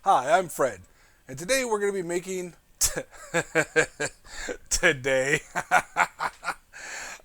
Hi, I'm Fred, and today we're going to be making... today...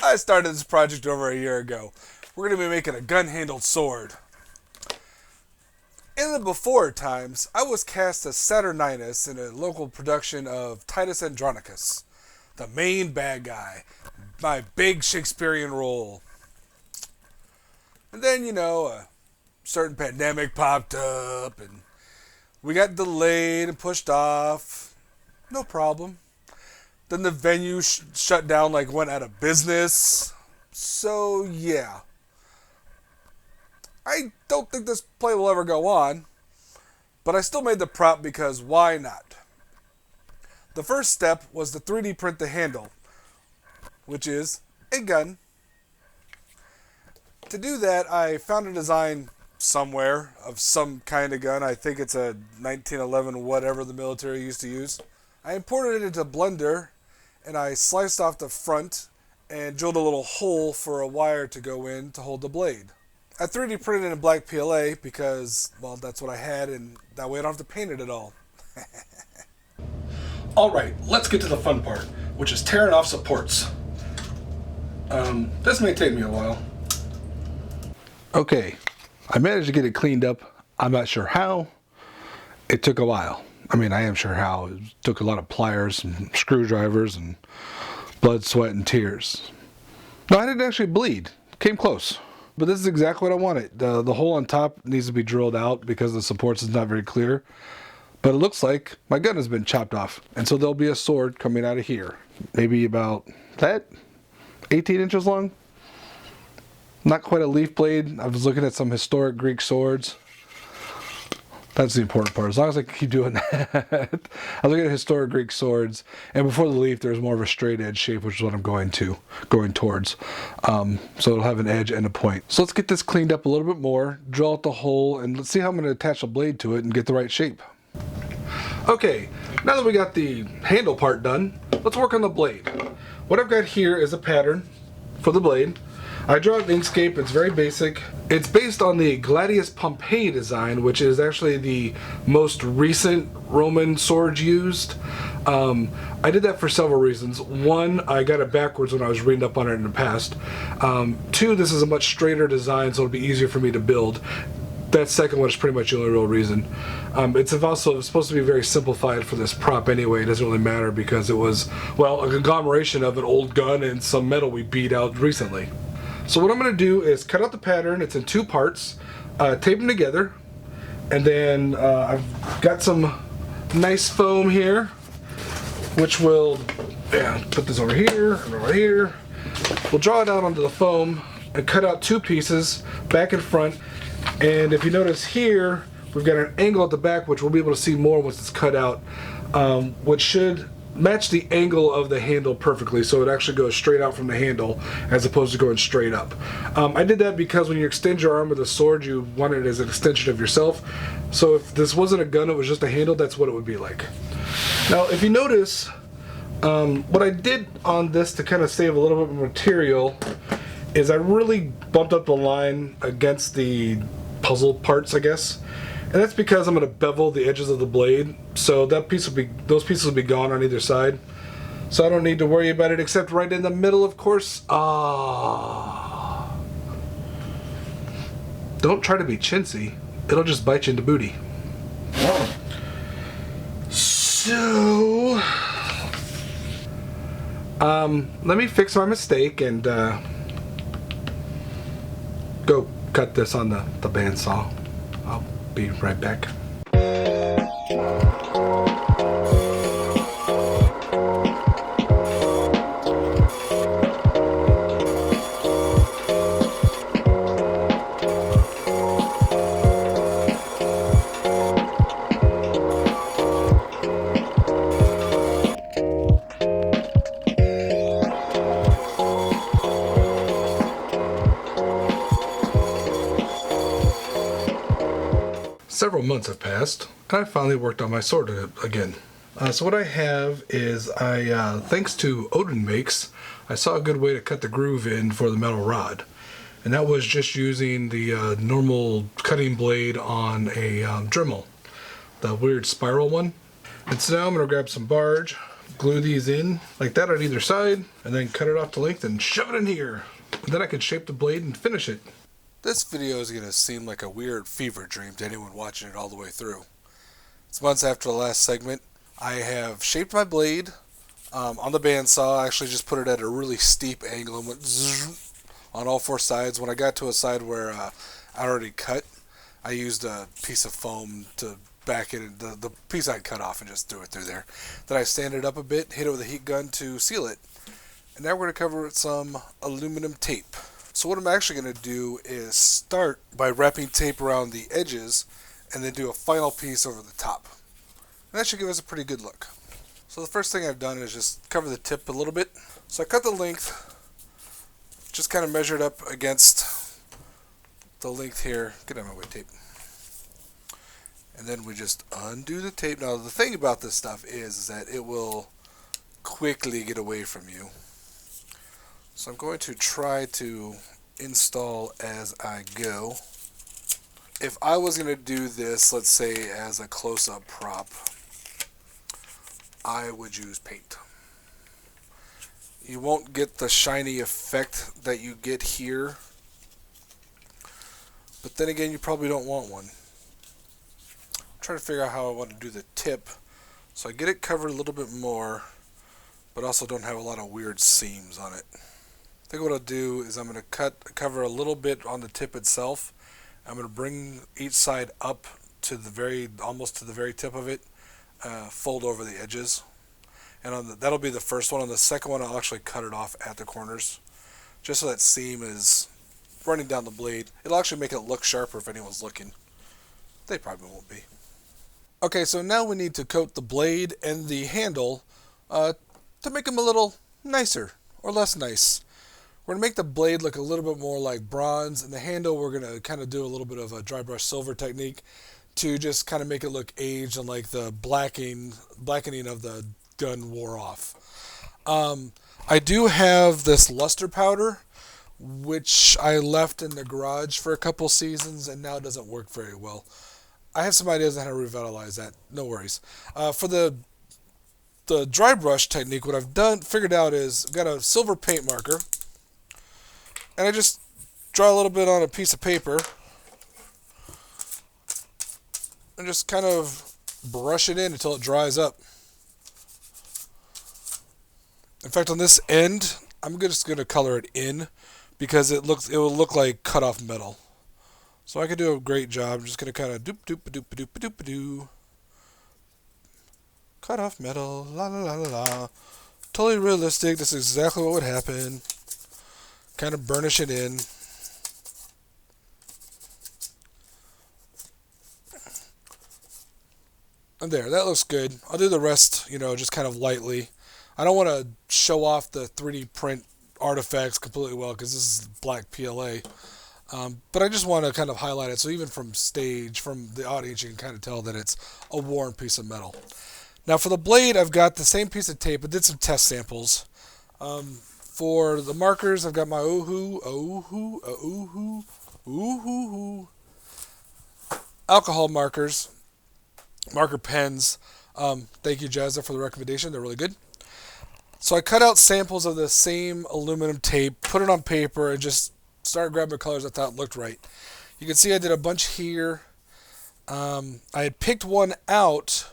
I started this project over a year ago. We're going to be making a gun-handled sword. In the before times, I was cast as Saturninus in a local production of Titus Andronicus, the main bad guy, my big Shakespearean role. And then, a certain pandemic popped up, and we got delayed and pushed off. No problem. Then the venue shut down, went out of business. So, yeah. I don't think this play will ever go on, but I still made the prop because why not? The first step was to 3D print the handle, which is a gun. To do that, I found a design somewhere of some kind of gun. I think it's a 1911 whatever the military used to use. I imported it into Blender, and I sliced off the front and drilled a little hole for a wire to go in to hold the blade. I 3D printed it in black PLA because, well, that's what I had, and that way I don't have to paint it at all. Alright, let's get to the fun part, which is tearing off supports. This may take me a while. Okay, I managed to get it cleaned up. I'm not sure how. It took a while. I mean, I am sure how. It took a lot of pliers and screwdrivers and blood, sweat, and tears. No, I didn't actually bleed. Came close. But this is exactly what I wanted. The hole on top needs to be drilled out because the supports is not very clear. But it looks like my gun has been chopped off. And so there'll be a sword coming out of here. Maybe about, 18 inches long? Not quite a leaf blade. I was looking at some historic Greek swords. That's the important part. As long as I can keep doing that. I was looking at historic Greek swords, and before the leaf, there's more of a straight edge shape, which is what I'm going towards. So it'll have an edge and a point. So let's get this cleaned up a little bit more, drill out the hole, and let's see how I'm going to attach a blade to it and get the right shape. Okay, now that we got the handle part done, let's work on the blade. What I've got here is a pattern for the blade. I draw it in Inkscape. It's very basic. It's based on the Gladius Pompeii design, which is actually the most recent Roman sword used. I did that for several reasons. One, I got it backwards when I was reading up on it in the past. Two, this is a much straighter design, so it'll be easier for me to build. That second one is pretty much the only real reason. It's also supposed to be very simplified for this prop anyway. It doesn't really matter because it was, well, a conglomeration of an old gun and some metal we beat out recently. So what I'm going to do is cut out the pattern. It's in two parts, tape them together, and then I've got some nice foam here, which will, put this over here and over here. We'll draw it out onto the foam and cut out two pieces, back and front. And if you notice here, we've got an angle at the back, which we'll be able to see more once it's cut out, which should match the angle of the handle perfectly, so it actually goes straight out from the handle as opposed to going straight up. I did that because when you extend your arm with a sword, you want it as an extension of yourself. So if this wasn't a gun, it was just a handle, that's what it would be like. Now, if you notice, what I did on this to kind of save a little bit of material is I really bumped up the line against the puzzle parts, I guess. And that's because I'm going to bevel the edges of the blade, so those pieces will be gone on either side. So I don't need to worry about it, except right in the middle, of course. Don't try to be chintzy. It'll just bite you in the booty. So, let me fix my mistake and go cut this on the bandsaw. I'll be right back. Several months have passed, and I finally worked on my sword again. So what I have is, thanks to Odin Makes, I saw a good way to cut the groove in for the metal rod. And that was just using the normal cutting blade on a Dremel. the weird spiral one. And so now I'm going to grab some barge, glue these in like that on either side, and then cut it off to length and shove it in here. And then I can shape the blade and finish it. This video is going to seem like a weird fever dream to anyone watching it all the way through. It's months after the last segment. I have shaped my blade on the bandsaw. I actually just put it at a really steep angle and went zzz on all four sides. When I got to a side where I already cut, I used a piece of foam to back it, the piece I'd cut off, and just threw it through there. Then I sanded it up a bit, hit it with a heat gun to seal it. And now we're going to cover it with some aluminum tape. So what I'm actually going to do is start by wrapping tape around the edges and then do a final piece over the top. And that should give us a pretty good look. So the first thing I've done is just cover the tip a little bit. So I cut the length, just kind of measured up against the length here. Get out of my way, tape. And then we just undo the tape. Now the thing about this stuff is that it will quickly get away from you. So I'm going to try to install as I go. If I was going to do this, let's say as a close-up prop, I would use paint. You won't get the shiny effect that you get here, but then again, you probably don't want one. Try to figure out how I want to do the tip so I get it covered a little bit more, but also don't have a lot of weird seams on it. I think what I'll do is I'm going to cover a little bit on the tip itself. I'm going to bring each side up to the almost to the very tip of it, fold over the edges, and that'll be the first one. On the second one, I'll actually cut it off at the corners, just so that seam is running down the blade. It'll actually make it look sharper if anyone's looking. They probably won't be. Okay, so now we need to coat the blade and the handle to make them a little nicer or less nice. We're going to make the blade look a little bit more like bronze, and the handle we're going to kind of do a little bit of a dry brush silver technique to just kind of make it look aged and like the blackening of the gun wore off. I do have this luster powder, which I left in the garage for a couple seasons and now doesn't work very well. I have some ideas on how to revitalize that. No worries. For the dry brush technique, what I've figured out is I've got a silver paint marker, and I just draw a little bit on a piece of paper and just kind of brush it in until it dries up. In fact, on this end, I'm just going to color it in because it will look like cut off metal. So I could do a great job. I'm just going to kind of doop-doop-a-doop-a-doop-a-doop-a-doo. Cut off metal, la la la la la. Totally realistic. This is exactly what would happen. Kind of burnish it in. And there, that looks good. I'll do the rest, just kind of lightly. I don't want to show off the 3D print artifacts completely well because this is black PLA. But I just want to kind of highlight it so even from the audience, you can kind of tell that it's a worn piece of metal. Now for the blade, I've got the same piece of tape. I did some test samples. For the markers, I've got my alcohol markers, marker pens. Thank you, Jazza, for the recommendation. They're really good. So I cut out samples of the same aluminum tape, put it on paper, and just started grabbing colors I thought looked right. You can see I did a bunch here. I had picked one out,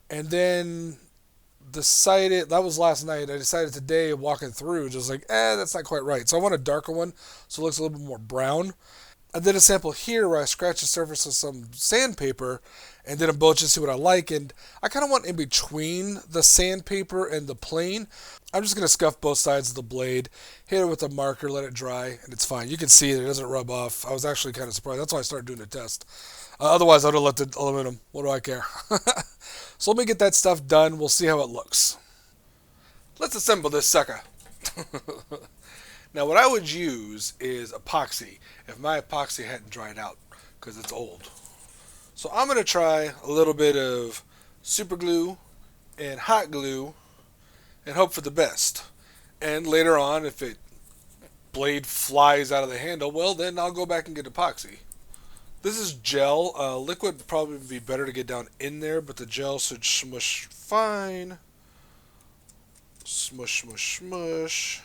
and then decided, that was last night, I decided today, walking through, just like, that's not quite right. So I want a darker one, so it looks a little bit more brown. I did a sample here where I scratched the surface with some sandpaper and did them both just to see what I like. And I kind of want in between the sandpaper and the plane. I'm just going to scuff both sides of the blade, hit it with a marker, let it dry, and it's fine. You can see it doesn't rub off. I was actually kind of surprised. That's why I started doing the test. Otherwise, I would have left it aluminum. What do I care? So let me get that stuff done. We'll see how it looks. Let's assemble this sucker. Now, what I would use is epoxy if my epoxy hadn't dried out because it's old. So I'm going to try a little bit of super glue and hot glue and hope for the best. And later on, if blade flies out of the handle, well, then I'll go back and get epoxy. This is gel. Liquid would probably be better to get down in there, but the gel should smush fine. Smush, smush, smush.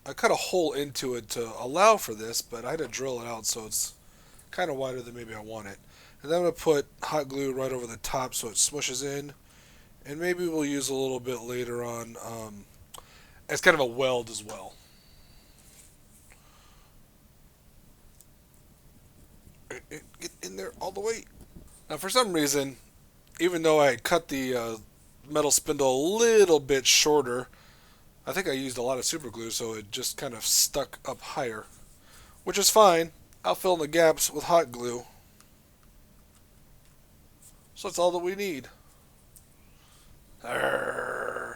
I cut a hole into it to allow for this, but I had to drill it out so it's kind of wider than maybe I want it. And then I'm going to put hot glue right over the top so it smushes in. And maybe we'll use a little bit later on as kind of a weld as well. Get in there all the way. Now for some reason, even though I cut the metal spindle a little bit shorter, I think I used a lot of super glue, so it just kind of stuck up higher, which is fine. I'll fill in the gaps with hot glue. So that's all that we need. Arrgh.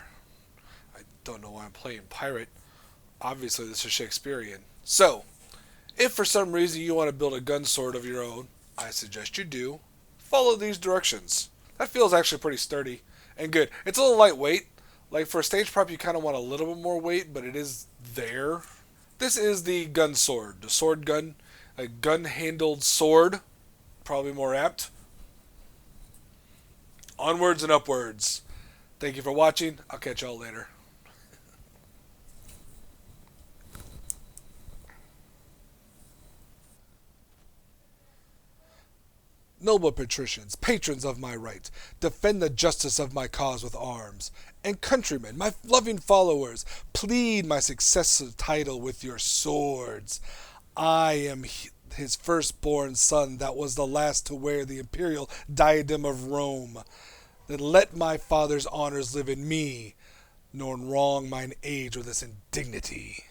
I don't know why I'm playing pirate. Obviously this is Shakespearean. So, if for some reason you want to build a gun sword of your own, I suggest you do. Follow these directions. That feels actually pretty sturdy and good. It's a little lightweight. Like for a stage prop you kind of want a little bit more weight, but it is there. This is the gun sword. The sword gun. A gun-handled sword. Probably more apt. Onwards and upwards. Thank you for watching. I'll catch y'all later. Noble patricians, patrons of my right, defend the justice of my cause with arms. And countrymen, my loving followers, plead my successive title with your swords. I am his firstborn son that was the last to wear the imperial diadem of Rome. Then let my father's honors live in me, nor wrong mine age with this indignity.